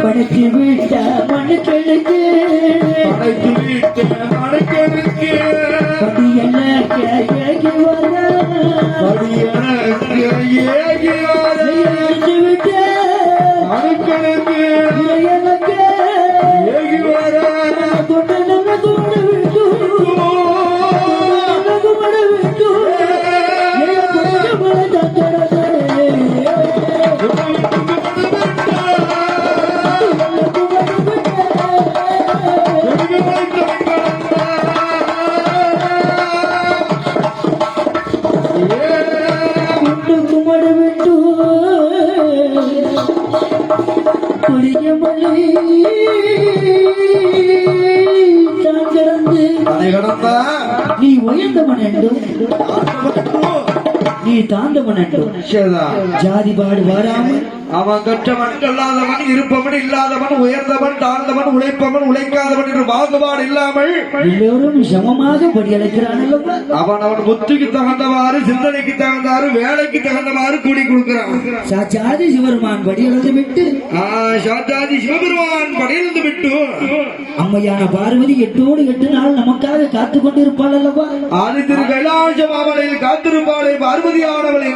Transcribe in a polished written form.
படைத்து விட்ட மனுக்களுக்கு படைத்து விட்ட மனுக்களுக்கு படியன ஏகி வர படியன ஏகி வர விட்ட மனுக்களுக்கு எனக்கு ஏகி வர தொண்டன தோடு விட்டு குமட விட்டு குமட தந்தரதே நீ உயர்ந்தவன் என்றும் நீ தாண்டவன் என்றும் ஜாதிபாடு வராமல் அவன் கற்றவன் கல்லாதவன் இருப்பவன் இல்லாதவன் உயர்ந்தவன் தாழ்ந்தவன் உழைப்பவன் உழைக்காதவன் என்று பாகுபாடு இல்லாமல் எல்லோரும் சமமாக படியழைக்கிறான் அல்லவா? அவன் புத்திக்கு தகுந்தவாறு சிந்தனைக்கு தகுந்தவாறு வேலைக்கு தகுந்தவாறு கூலி கொடுக்கிறான். சாட்சாதி சிவருமான் படியெழுந்து விட்டு சாட்சாதி சிவபெருமான் படியெழுந்து விட்டு அம்மையான பார்வதி 8 நாள் நமக்காக காத்துக் கொண்டிருப்பாள் அல்லவா? ஆதி திரு கைலாச மாமலையில் காத்திருப்பாளை பார்வதியானவளை